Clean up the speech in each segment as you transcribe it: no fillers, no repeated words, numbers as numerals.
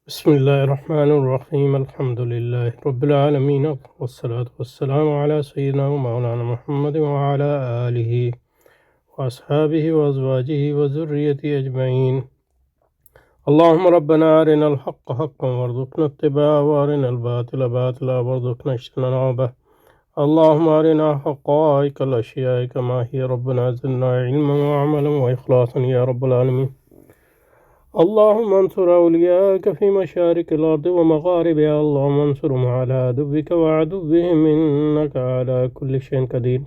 بسم الله الرحمن الرحيم الحمد لله رب العالمين والصلاة والسلام على سيدنا ومولانا محمد وعلى آله وأصحابه وأزواجه وذريته أجمعين. اللهم ربنا أرنا الحق حقا وارزقنا اتباعه وأرنا الباطل باطلا وارزقنا اجتنابه. اللهم أرنا حقائق الأشياء كما هي ربنا زدنا علما وعملا وإخلاصا يا رب العالمين. اللهم انصر أولياءك في مشارق الأرض ومغاربها. اللهم انصرهم على عدوك وعدوهم إنك على كل شيء قدير.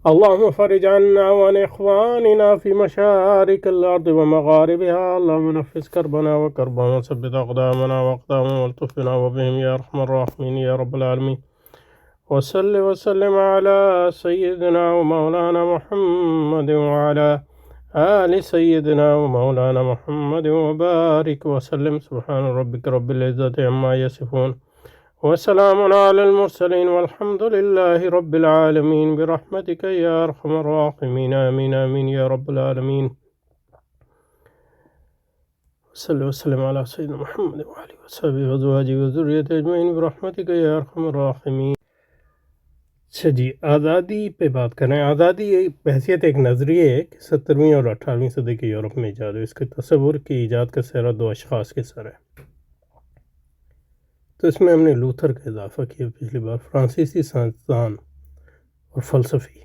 اللهم فرج عنا وعن إخواننا في مشارق الأرض ومغاربها. اللهم نفس كربنا وكربهم وثبت أقدامنا وأقدامهم والطف بنا وبهم يا أرحم الراحمين يا رب العالمين. وصل وسلم على سيدنا ومولانا محمد وعلى آل سيدنا ومولانا محمد وبارك وسلم. سبحان ربك رب العزة عما يصفون وسلام على المرسلين والحمد لله رب العالمين برحمتك يا أرحم الراحمين. آمين آمين يا رب العالمين. صلى وسلم على سيدنا محمد وآله وصحبه وأزواجه وذريته أجمعين برحمتك يا أرحم الراحمين. اچھا جی، آزادی پہ بات کریں. آزادی بحیثیت ایک نظریے ہے کہ 17ویں اور 18ویں صدی کے یورپ میں ایجاد ہوئی. اس کے تصور کی ایجاد کا سہرا دو اشخاص کے سر ہے. تو اس میں ہم نے لوتھر کا اضافہ کیا پچھلی بار. فرانسیسی سائنسدان اور فلسفی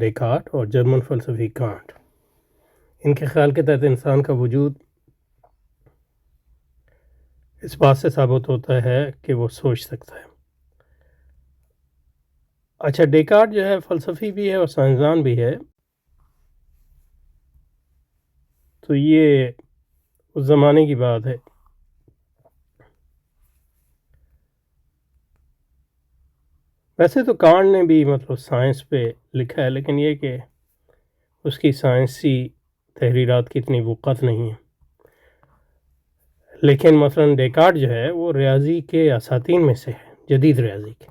ڈیکارٹ اور جرمن فلسفی کانٹ. ان کے خیال کے تحت انسان کا وجود اس بات سے ثابت ہوتا ہے کہ وہ سوچ سکتا ہے. اچھا، ڈیکارٹ جو ہے فلسفی بھی ہے اور سائنسدان بھی ہے. تو یہ اس زمانے کی بات ہے. ویسے تو کانٹ نے بھی سائنس پہ لکھا ہے، لیکن یہ کہ اس کی سائنسی تحریرات کی اتنی وقعت نہیں ہے. لیکن مثلا ڈیکارٹ جو ہے وہ ریاضی کے اساتین میں سے ہے، جدید ریاضی کے،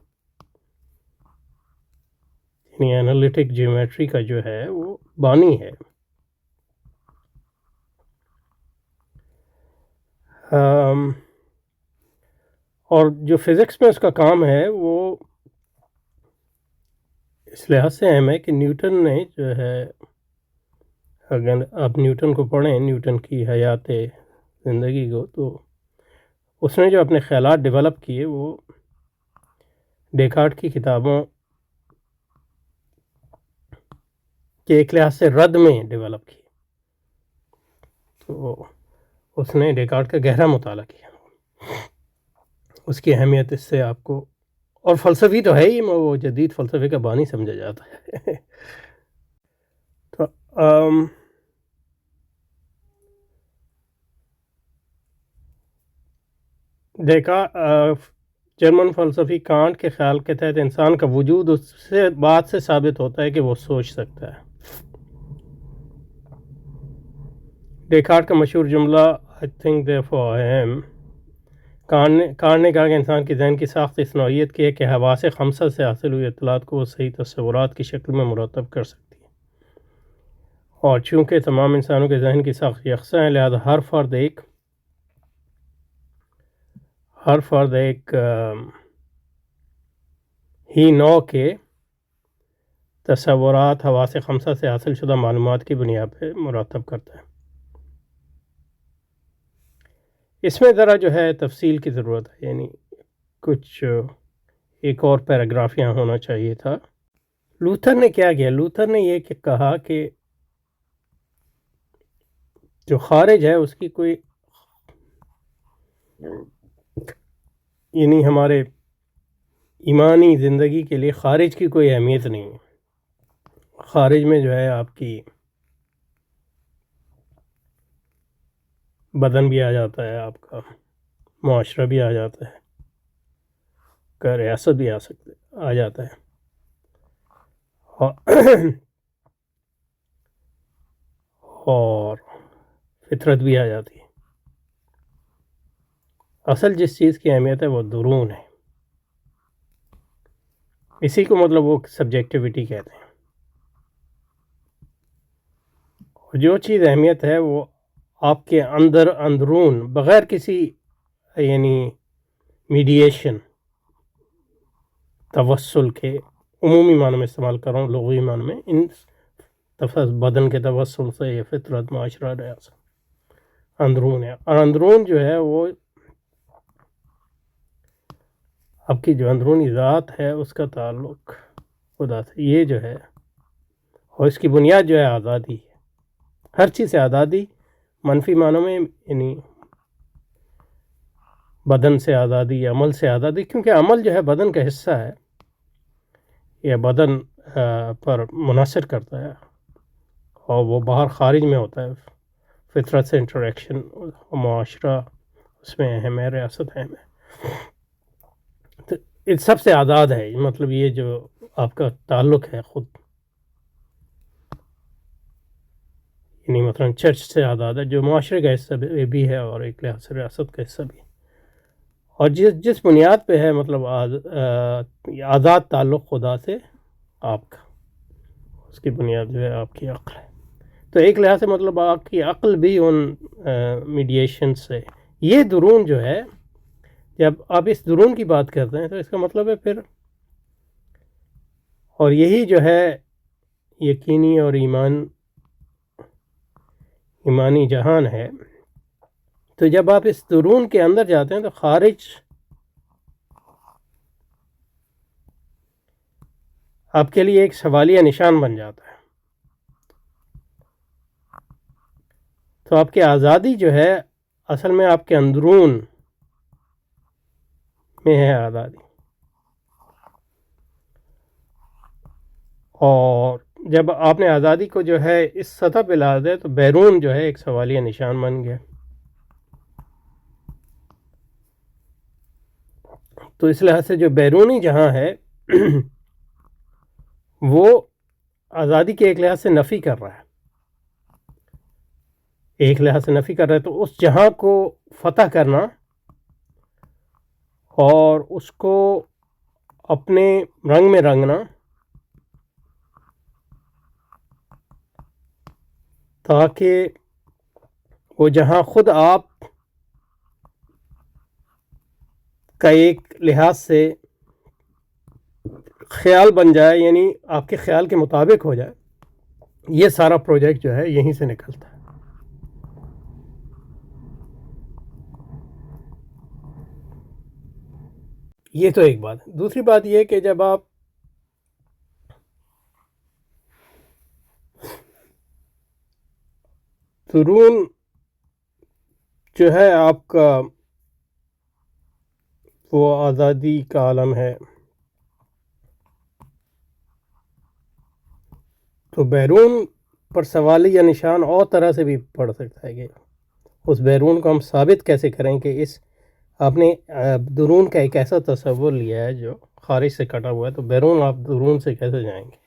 یعنی انالیٹک جیومیٹری کا جو ہے وہ بانی ہے. اور جو فزکس میں اس کا کام ہے وہ اس لحاظ سے اہم ہے کہ نیوٹن نے جو ہے، اگر آپ نیوٹن کو پڑھیں، نیوٹن کی حیات زندگی کو، تو اس نے جو اپنے خیالات ڈیولپ کیے وہ ڈیکارٹ کی کتابوں کے ایک لحاظ سے رد میں ڈیولپ کیے. تو اس نے ڈیکارٹ کا گہرا مطالعہ کیا. اس کی اہمیت اس سے آپ کو، اور فلسفی تو ہے ہی، وہ جدید فلسفے کا بانی سمجھا جاتا ہے. تو جرمن فلسفی کانٹ کے خیال کے تحت انسان کا وجود اس سے بات سے ثابت ہوتا ہے کہ وہ سوچ سکتا ہے. ڈیکارٹ کا مشہور جملہ I think therefore I am. Can't نے کہا کہ انسان کی ذہن کی ساخت اس نوعیت کی ہے کہ حواس خمسہ سے حاصل ہوئی اطلاعات کو وہ صحیح تصورات کی شکل میں مرتب کر سکتی ہے. اور چونکہ تمام انسانوں کے ذہن کی ساخت یکساں ہے، لہذا ہر فرد ایک ہی نوع کے تصورات حواس خمسہ سے حاصل شدہ معلومات کی بنیاد پہ مرتب کرتا ہے. اس میں ذرا جو ہے تفصیل کی ضرورت ہے، یعنی کچھ ایک اور پیراگراف یہاں ہونا چاہیے تھا. لوتھر نے کیا کیا؟ لوتھر نے یہ کہا کہ جو خارج ہے اس کی کوئی، یعنی ہمارے ایمانی زندگی کے لیے خارج کی کوئی اہمیت نہیں ہے. خارج میں جو ہے آپ کی بدن بھی آ جاتا ہے، آپ کا معاشرہ بھی آ جاتا ہے، کا ریاست بھی آ جاتا ہے، اور فطرت بھی آ جاتی ہے. اصل جس چیز کی اہمیت ہے وہ درون ہے. اسی کو وہ سبجیکٹیوٹی کہتے ہیں. اور جو چیز اہمیت ہے وہ آپ کے اندرون بغیر کسی یعنی میڈیشن توسل کے، عمومی معنی میں استعمال کر رہا ہوں، لغوی معنی میں، ان بدن کے توسل سے یہ فطرت، معاشرہ، ریاست اندرون ہے. اور اندرون جو ہے وہ آپ کی جو اندرونی ذات ہے اس کا تعلق خدا سے، یہ جو ہے، اور اس کی بنیاد جو ہے آزادی ہے. ہر چیز سے آزادی، منفی معنوں میں یعنی بدن سے آزادی، عمل سے آزادی، کیونکہ عمل جو ہے بدن کا حصہ ہے، یہ بدن پر منحصر کرتا ہے اور وہ باہر خارج میں ہوتا ہے. فطرت سے انٹریکشن، معاشرہ اس میں اہم ہے، ریاست اہم ہے. تو اس سب سے آزاد ہے، مطلب یہ جو آپ کا تعلق ہے خود، یعنی مثلا چرچ سے آزاد ہے، جو معاشرے کا حصہ بھی ہے اور ایک لحاظ سے ریاست کا حصہ بھی ہے. اور جس بنیاد پہ ہے مطلب آزاد تعلق خدا سے آپ کا، اس کی بنیاد جو ہے آپ کی عقل ہے. تو ایک لحاظ سے مطلب آپ کی عقل بھی ان میڈیشن سے، یہ درون جو ہے، جب آپ اس درون کی بات کرتے ہیں تو اس کا مطلب ہے پھر، اور یہی جو ہے یقینی اور ایمانی جہان ہے. تو جب آپ اس درون کے اندر جاتے ہیں تو خارج آپ کے لیے ایک سوالیہ نشان بن جاتا ہے. تو آپ کی آزادی جو ہے اصل میں آپ کے اندرون میں ہے آزادی. اور جب آپ نے آزادی کو جو ہے اس سطح پہ لا دیا تو بیرون جو ہے ایک سوالیہ نشان بن گیا. تو اس لحاظ سے جو بیرونی جہاں ہے وہ آزادی کے ایک لحاظ سے نفی کر رہا ہے، ایک لحاظ سے نفی کر رہا ہے. تو اس جہاں کو فتح کرنا اور اس کو اپنے رنگ میں رنگنا تاکہ وہ جہاں خود آپ کا ایک لحاظ سے خیال بن جائے، یعنی آپ کے خیال کے مطابق ہو جائے، یہ سارا پروجیکٹ جو ہے یہیں سے نکلتا ہے. یہ تو ایک بات ہے. دوسری بات یہ کہ جب آپ درون جو ہے آپ کا وہ آزادی کا عالم ہے، تو بیرون پر سوالی یا نشان اور طرح سے بھی پڑ سکتا ہے کہ اس بیرون کو ہم ثابت کیسے کریں کہ اس آپ نے درون کا ایک ایسا تصور لیا ہے جو خارج سے کٹا ہوا ہے، تو بیرون آپ درون سے کیسے جائیں گے؟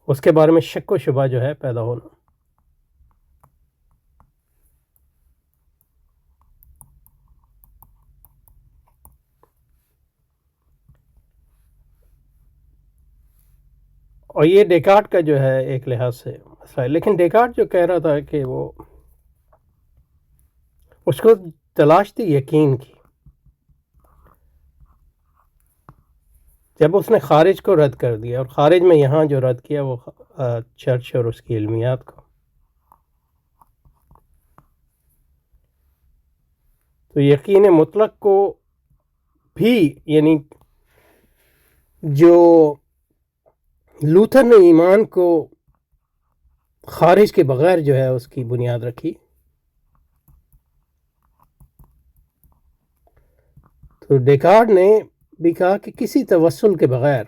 اس کے بارے میں شک و شبہ جو ہے پیدا ہونا. اور یہ ڈیکارٹ کا جو ہے ایک لحاظ سے مسئلہ ہے. لیکن ڈیکارٹ جو کہہ رہا تھا کہ وہ اس کو تلاش تھی یقین کی. جب اس نے خارج کو رد کر دیا، اور خارج میں یہاں جو رد کیا وہ چرچ اور اس کی علمیات کو، تو یقین مطلق کو بھی، یعنی جو لوتھر نے ایمان کو خارج کے بغیر جو ہے اس کی بنیاد رکھی، تو ڈیکارٹ نے بھی کہا کہ کسی توسل کے بغیر،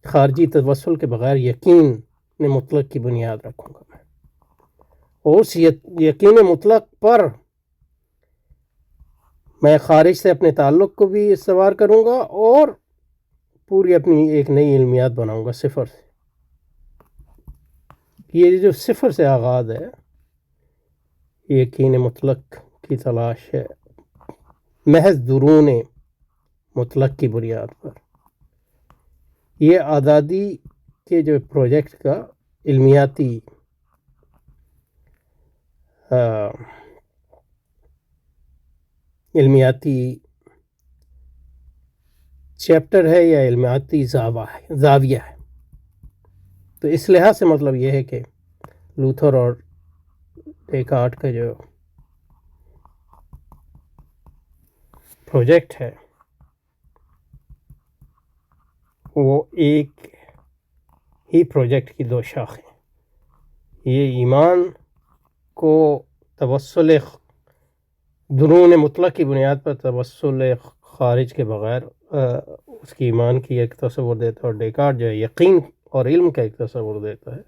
خارجی توسل کے بغیر یقین مطلق کی بنیاد رکھوں گا میں، اور اس یقین مطلق پر میں خارج سے اپنے تعلق کو بھی استوار کروں گا اور پوری اپنی ایک نئی علمیات بناؤں گا صفر سے. یہ جو صفر سے آغاز ہے، یقین مطلق کی تلاش ہے محض درون مطلق کی بنیاد پر. یہ آزادی کے جو پروجیکٹ کا علمیاتی چیپٹر ہے یا علمیاتی زاویہ ہے. تو اس لحاظ سے مطلب یہ ہے کہ لوتھر اور ڈیکارٹ کا جو پروجیکٹ ہے وہ ایک ہی پروجیکٹ کی دو شاخیں. یہ ایمان کو توسل درون مطلق کی بنیاد پر توسل خارج کے بغیر اس کی ایمان کی ایک تصور دیتا ہے، اور ڈیکارٹ جو ہے یقین اور علم کا ایک تصور دیتا ہے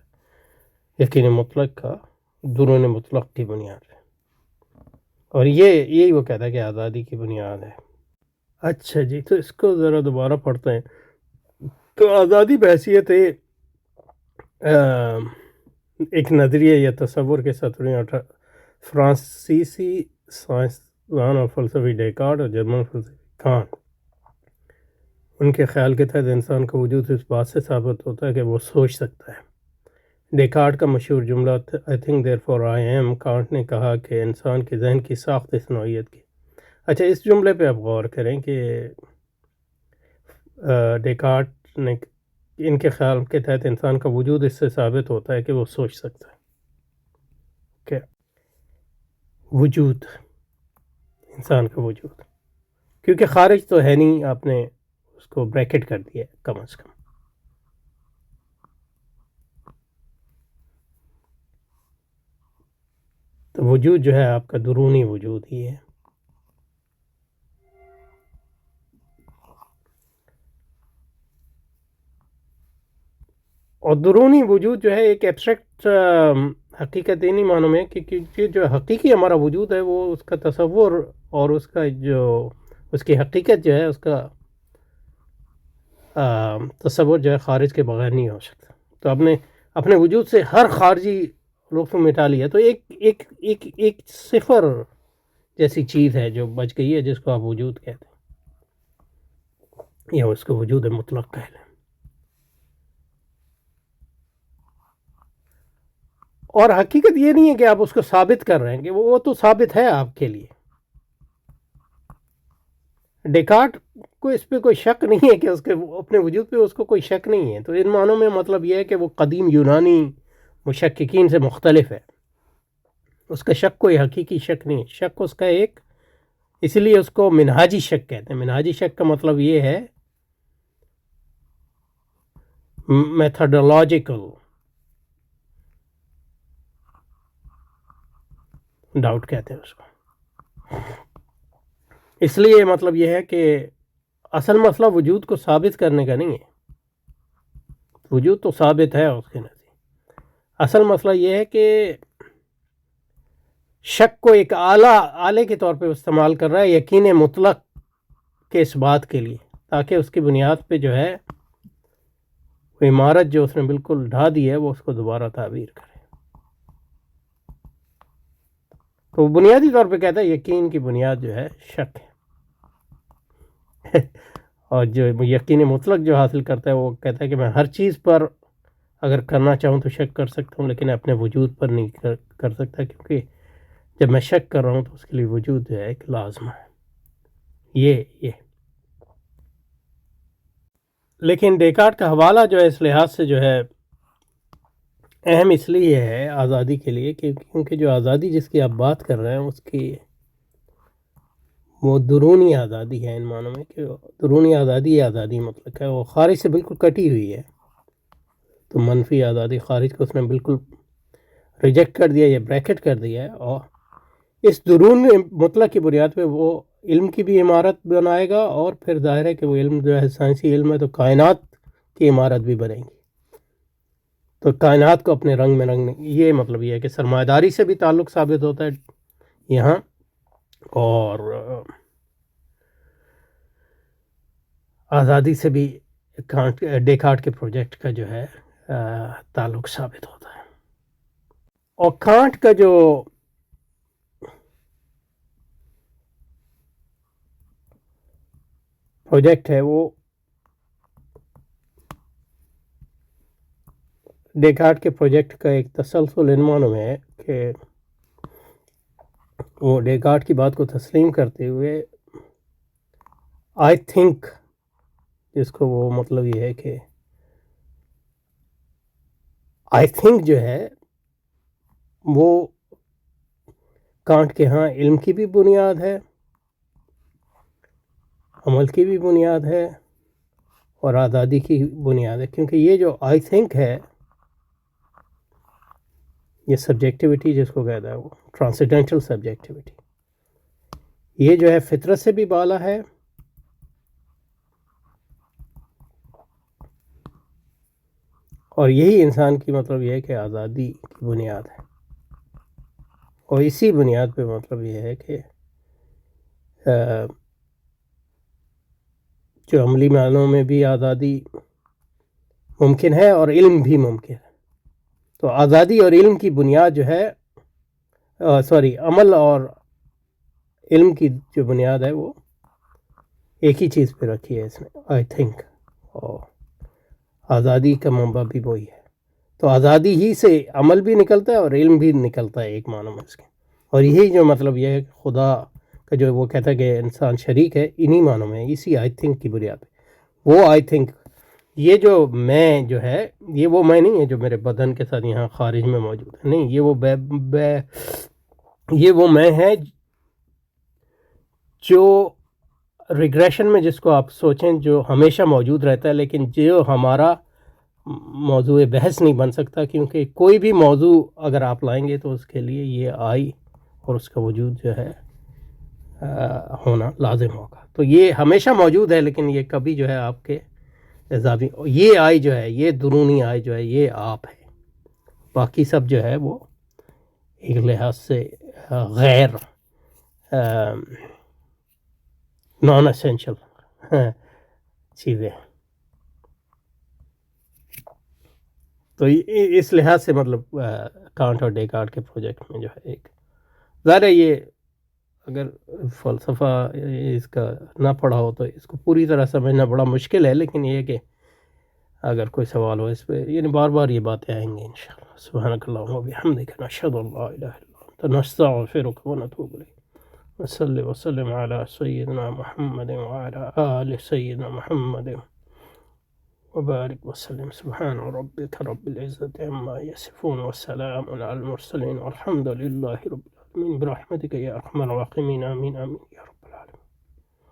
یقین مطلق کا درون مطلق کی بنیاد ہے. اور یہی وہ کہتا ہے کہ آزادی کی بنیاد ہے. اچھا جی، تو اس کو ذرا دوبارہ پڑھتے ہیں. تو آزادی بحیثیت ایک نظریہ یا تصور کے سترہویں فرانسیسی سائنسدان اور فلسفی ڈیکارٹ اور جرمن فلسفی کانٹ، ان کے خیال کے تحت انسان کا وجود اس بات سے ثابت ہوتا ہے کہ وہ سوچ سکتا ہے. ڈیکارٹ کا مشہور جملہ I think therefore I am، can't نے کہا کہ انسان کے ذہن کی ساخت اس نوعیت کی. اچھا، اس جملے پہ آپ غور کریں کہ ڈیکارٹ نے ان کے خیال کے تحت انسان کا وجود اس سے ثابت ہوتا ہے کہ وہ سوچ سکتا ہے. کہ وجود، انسان کا وجود، کیونکہ خارج تو ہے نہیں، آپ نے اس کو بریکٹ کر دیا ہے کم از کم. تو وجود جو ہے آپ کا درونی وجود ہی ہے. اور درونی وجود جو ہے ایک ایبسٹریکٹ حقیقت نہیں معلوم ہے کہ جو حقیقی ہمارا وجود ہے وہ اس کا تصور اور اس کا جو اس کی حقیقت جو ہے اس کا تصور جو ہے خارج کے بغیر نہیں ہو سکتا. تو آپ نے اپنے وجود سے ہر خارجی لطف مٹا لیا تو ایک صفر جیسی چیز ہے جو بچ گئی ہے، جس کو آپ وجود کہتے ہیں یا اس کو وجود مطلق کہہ لیں. اور حقیقت یہ نہیں ہے کہ آپ اس کو ثابت کر رہے ہیں، کہ وہ تو ثابت ہے آپ کے لیے. ڈیکارٹ کو اس پہ کوئی شک نہیں ہے کہ اس کے اپنے وجود پہ اس کو کوئی شک نہیں ہے. تو ان معنوں میں مطلب یہ ہے کہ وہ قدیم یونانی مشککین سے مختلف ہے. اس کا شک کوئی حقیقی شک نہیں ہے، شک اس کا ایک، اس لیے اس کو منہاجی شک کہتے ہیں. منہاجی شک کا مطلب یہ ہے میتھڈولوجیکل ڈاؤٹ کہتے ہیں اس کو. اس لیے مطلب یہ ہے کہ اصل مسئلہ وجود کو ثابت کرنے کا نہیں ہے، وجود تو ثابت ہے اس کے نزدیک. اصل مسئلہ یہ ہے کہ شک کو ایک آلے کے طور پہ استعمال کر رہا ہے یقین مطلق کے اس بات کے لیے، تاکہ اس کی بنیاد پہ جو ہے وہ عمارت جو اس نے بالکل ڈھا دی ہے وہ اس کو دوبارہ تعبیر کرے. تو بنیادی طور پہ کہتا ہے یقین کی بنیاد جو ہے شک ہے. اور جو یقین مطلق جو حاصل کرتا ہے وہ کہتا ہے کہ میں ہر چیز پر اگر کرنا چاہوں تو شک کر سکتا ہوں، لیکن اپنے وجود پر نہیں کر سکتا، کیونکہ جب میں شک کر رہا ہوں تو اس کے لیے وجود جو ہے ایک لازم ہے. یہ لیکن ڈیکارٹ کا حوالہ جو ہے اس لحاظ سے جو ہے اہم اس لیے ہے آزادی کے لیے، کیونکہ جو آزادی جس کی آپ بات کر رہے ہیں اس کی وہ درونی آزادی ہے. ان معنوں میں کہ درونی آزادی مطلق ہے، وہ خارج سے بالکل کٹی ہوئی ہے. تو منفی آزادی، خارج کو اس نے بالکل ریجیکٹ کر دیا یا بریکٹ کر دیا ہے، اور اس درون مطلق کی بنیاد پہ وہ علم کی بھی عمارت بنائے گا. اور پھر ظاہر ہے کہ وہ علم جو ہے سائنسی علم ہے، تو کائنات کی عمارت بھی بنے گی. تو کائنات کو اپنے رنگ میں رنگنے، یہ مطلب یہ ہے کہ سرمایہ داری سے بھی تعلق ثابت ہوتا ہے یہاں، اور آزادی سے بھی ڈیکارٹ کے پروجیکٹ کا جو ہے تعلق ثابت ہوتا ہے. اور کانٹ کا جو پروجیکٹ ہے وہ ڈیکارٹ کے پروجیکٹ کا ایک تسلسل ان معنوں میں ہے کہ وہ ڈیکارٹ کی بات کو تسلیم کرتے ہوئے آئی تھنک، جس کو وہ مطلب یہ ہے کہ آئی تھنک جو ہے وہ کانٹ کے ہاں علم کی بھی بنیاد ہے، عمل کی بھی بنیاد ہے اور آزادی کی بنیاد ہے، کیونکہ یہ جو آئی تھنک ہے یہ سبجیکٹیوٹی جس کو کہتا ہے وہ ٹرانسینڈنٹل سبجیکٹیوٹی، یہ جو ہے فطرت سے بھی بالا ہے اور یہی انسان کی مطلب یہ ہے کہ آزادی کی بنیاد ہے، اور اسی بنیاد پہ مطلب یہ ہے کہ جو عملی معنوں میں بھی آزادی ممکن ہے اور علم بھی ممکن ہے۔ تو آزادی اور علم کی بنیاد جو ہے عمل اور علم کی جو بنیاد ہے وہ ایک ہی چیز پہ رکھی ہے اس نے، آئی تھنک، اور آزادی کا منبع بھی وہی ہے۔ تو آزادی ہی سے عمل بھی نکلتا ہے اور علم بھی نکلتا ہے ایک معنوں میں اس کے، اور یہی جو مطلب یہ ہے کہ خدا کا جو وہ کہتا ہے کہ انسان شریک ہے انہی معنوں میں، اسی آئی تھنک کی بنیاد پہ۔ وہ آئی تھنک، یہ جو میں جو ہے یہ وہ میں نہیں ہے جو میرے بدن کے ساتھ یہاں خارج میں موجود ہے، نہیں، یہ وہ میں ہے جو ریگریشن میں جس کو آپ سوچیں جو ہمیشہ موجود رہتا ہے، لیکن جو ہمارا موضوع بحث نہیں بن سکتا، کیونکہ کوئی بھی موضوع اگر آپ لائیں گے تو اس کے لیے یہ آئی اور اس کا وجود جو ہے ہونا لازم ہوگا۔ تو یہ ہمیشہ موجود ہے، لیکن یہ کبھی جو ہے آپ کے اضافی، یہ آئی جو ہے، یہ درونی آئی جو ہے، یہ آپ ہے، باقی سب جو ہے وہ ایک لحاظ سے غیر نان اسینشل چیزیں ہیں۔ تو اس لحاظ سے مطلب کانٹ اور ڈیکارٹ کے پروجیکٹ میں جو ہے ایک ظاہر ہے، یہ اگر فلسفہ اس کا نہ پڑھا ہو تو اس کو پوری طرح سمجھنا بڑا مشکل ہے، لیکن یہ ہے کہ اگر کوئی سوال ہو اس پہ، یعنی بار بار یہ باتیں آئیں گی انشاءاللہ۔ سبحانک اللہم و بحمدک، نشہد ان لا الہ الا انت، نستغفرک و نتوب الیک، وصلی وسلم علی سیدنا محمد وعلی آل سیدنا محمد وبارک وسلم۔ سبحان ربک رب العزت عما یصفون وسلام علی المرسلین والحمد للہ رب العالمین، برحمتک یا ارحم الراحمین، آمین آمین یا رب۔